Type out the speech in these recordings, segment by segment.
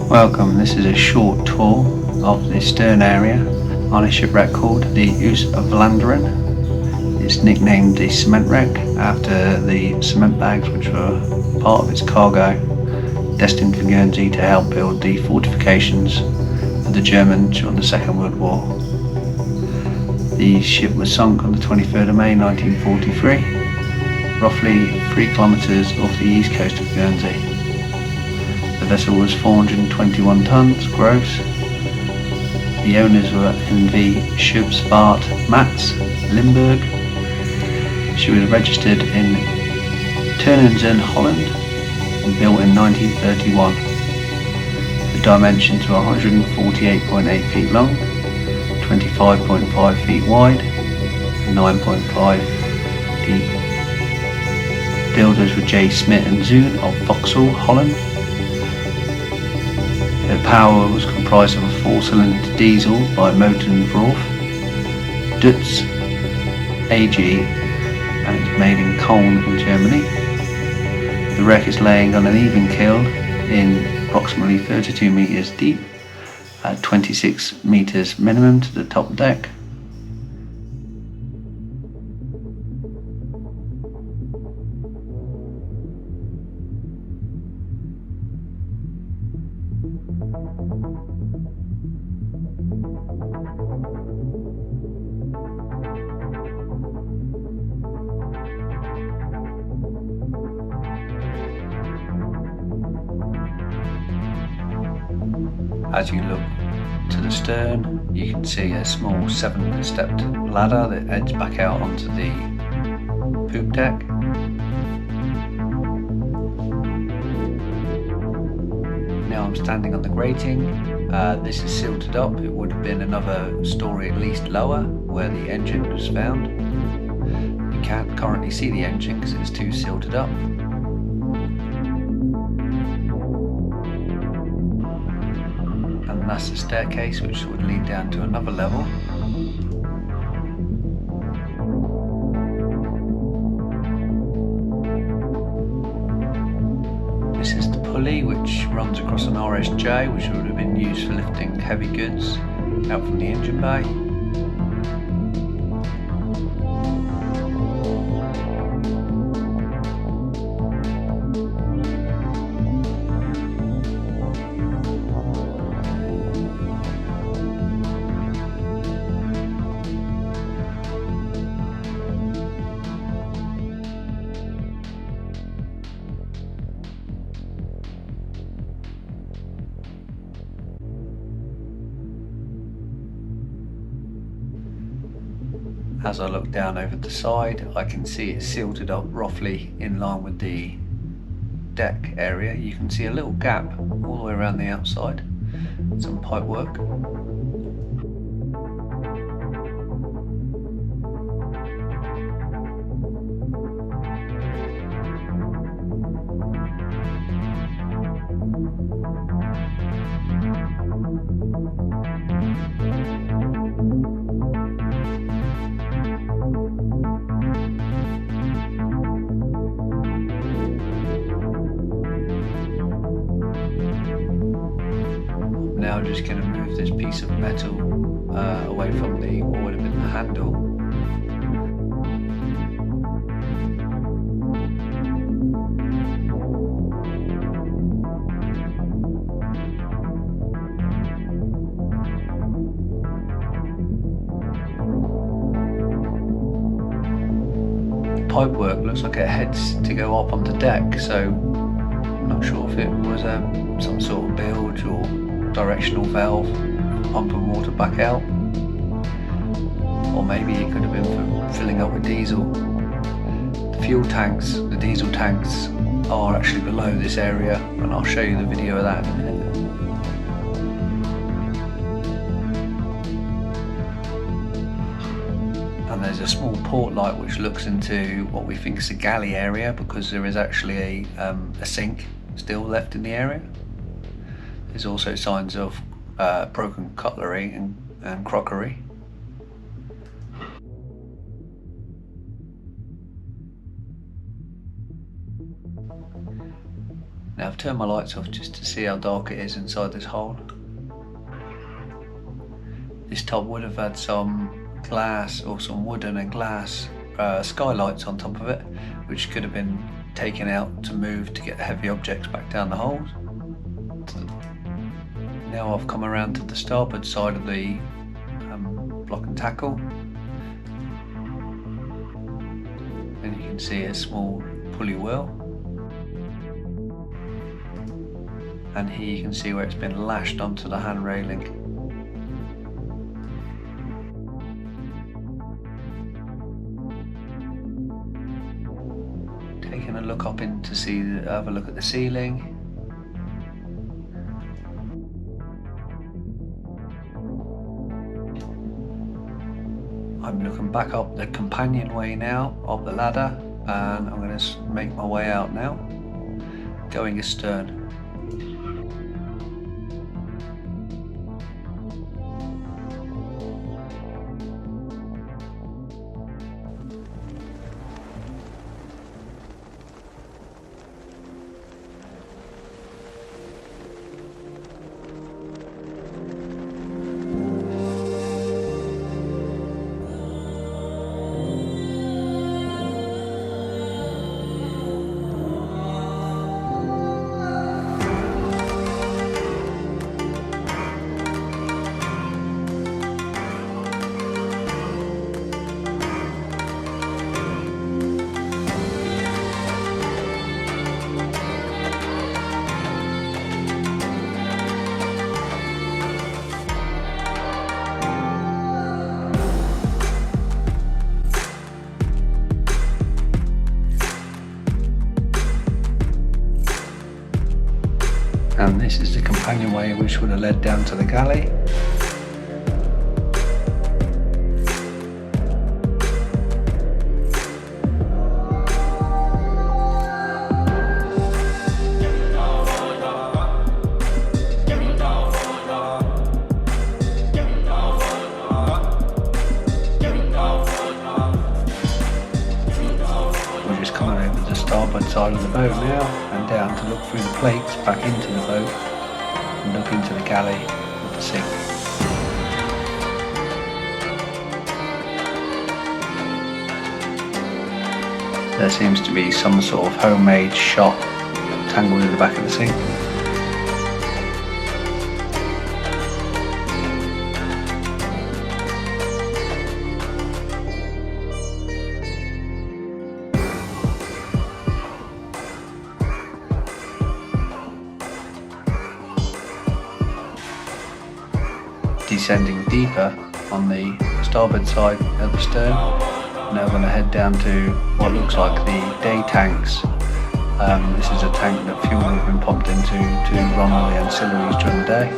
Welcome, this is a short tour of the stern area on a shipwreck called the Oost Vlaanderen. It's nicknamed the cement wreck after the cement bags which were part of its cargo, destined for Guernsey to help build the fortifications of the Germans during the Second World War. The ship was sunk on the 23rd of May 1943, roughly 3 kilometres off the east coast of Guernsey. The vessel was 421 tons gross. The owners were NV Shipwrecks Mats Limburg. She was registered in Terneuzen, Holland, and built in 1931. The dimensions were 148.8 feet long, 25.5 feet wide, and 9.5 deep. Builders were J. Smith and Zoon of Vauxhall, Holland. Her power was comprised of a 4-cylinder diesel by Meteoor, Dutz AG, and it's made in Köln in Germany. The wreck is laying on an even keel in approximately 32 metres deep at 26 metres minimum to the top deck. As you look to the stern, you can see a small 7-stepped ladder that heads back out onto the poop deck. Now I'm standing on the grating. This is silted up. It would have been another story at least lower where the engine was found. You can't currently see the engine because it's too silted up. And that's the staircase which would lead down to another level. This is the pulley which runs across an RSJ, which would have been used for lifting heavy goods out from the engine bay. As I look down over the side, I can see it silted up roughly in line with the deck area. You can see a little gap all the way around the outside, some pipe work. Now just going to move this piece of metal away from what would have been the handle. The pipework looks like it heads to go up on the deck, so I'm not sure if it was some sort of bilge or directional valve pumping water back out, or maybe it could have been for filling up with diesel. The fuel tanks, the diesel tanks, are actually below this area, and I'll show you the video of that in a minute. And there's a small port light which looks into what we think is a galley area, because there is actually a sink still left in the area. There's also signs of broken cutlery and crockery. Now I've turned my lights off just to see how dark it is inside this hole. This top would have had some glass or some wooden and glass skylights on top of it, which could have been taken out to move to get heavy objects back down the holes. Now I've come around to the starboard side of the block and tackle, and you can see a small pulley wheel, and here you can see where it's been lashed onto the hand railing. Taking a look up in to have a look at the ceiling. I'm looking back up the companionway now, up the ladder, and I'm going to make my way out now, going astern. And this is the companionway which would have led down to the galley. We're just coming over the starboard side of the boat now, and down to look through the plates back into the boat and look into the galley with the sink. There seems to be some sort of homemade shop tangled in the back of the sink. Descending deeper on the starboard side of the stern. Now we're going to head down to what looks like the day tanks. This is a tank that fuel has been pumped into to run all the ancillaries during the day.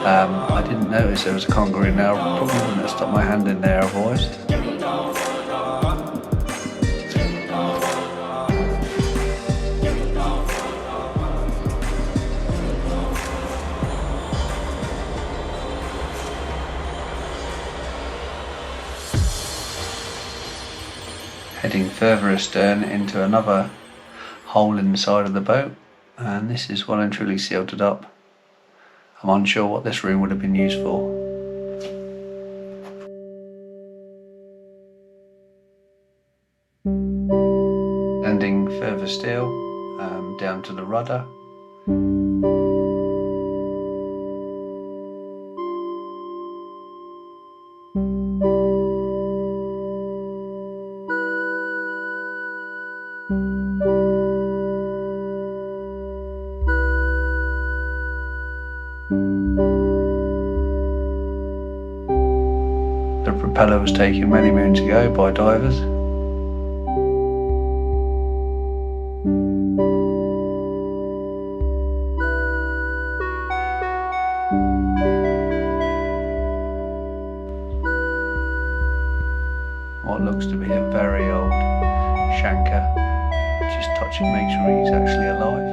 I didn't notice there was a conger in there. I probably wouldn't have stuck my hand in there otherwise. Heading further astern into another hole in the side of the boat, and this is well and truly sealed it up. I'm unsure what this room would have been used for. Ending further still, down to the rudder. The propeller was taken many moons ago by divers. What looks to be a very old shanker. Just touch and make sure he's actually alive.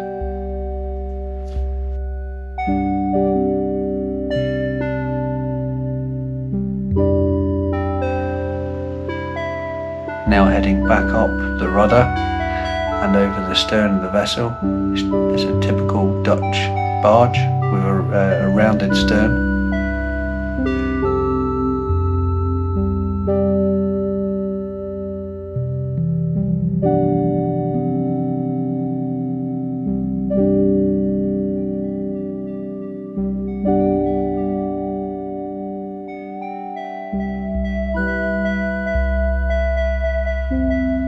Now heading back up the rudder, and over the stern of the vessel is a typical Dutch barge with a rounded stern.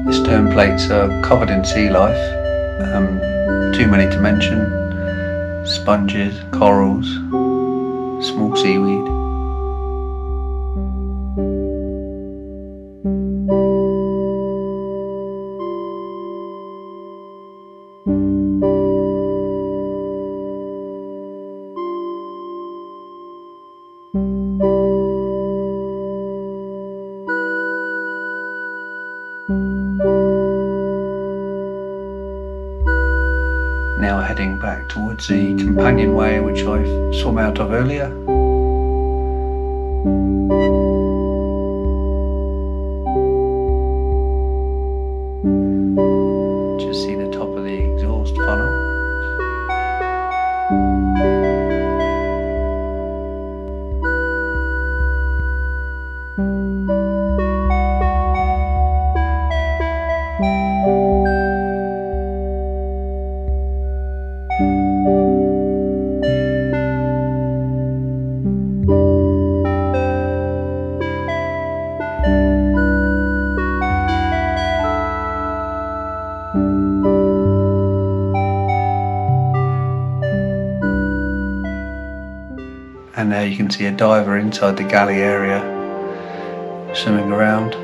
The stern plates are covered in sea life, too many to mention: sponges, corals, small seaweed. Now heading back towards the companionway which I swam out of earlier. Just see the top of the exhaust funnel. And now you can see a diver inside the galley area swimming around.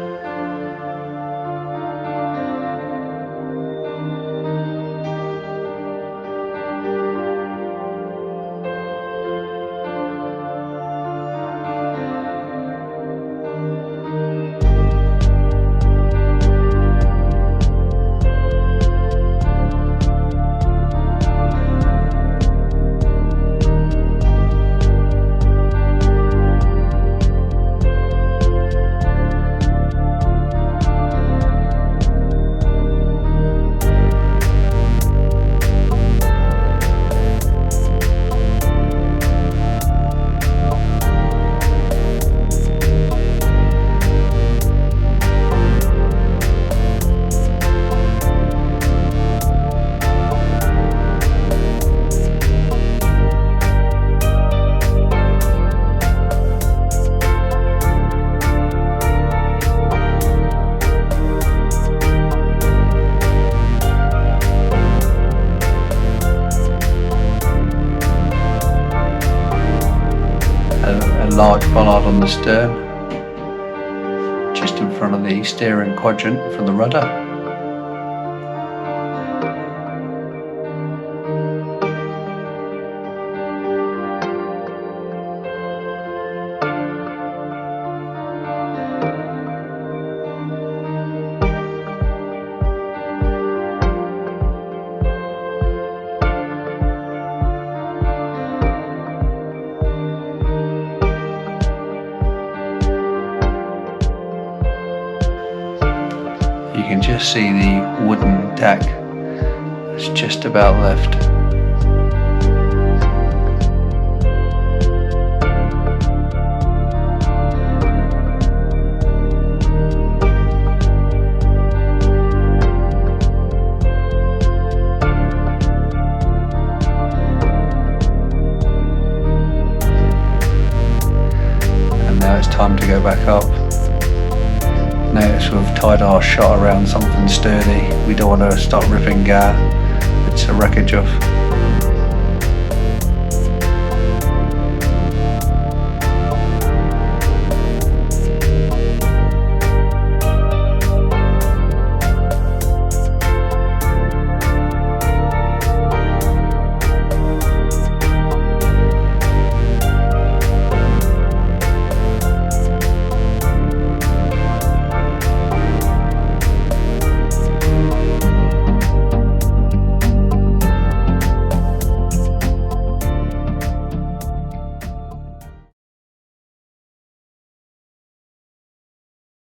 Large bollard on the stern, just in front of the steering quadrant for the rudder. You can just see the wooden deck that's just about left. And now it's time to go back up. Notice we've tied our shot around something sturdy. We don't want to start ripping it's a wreckage of.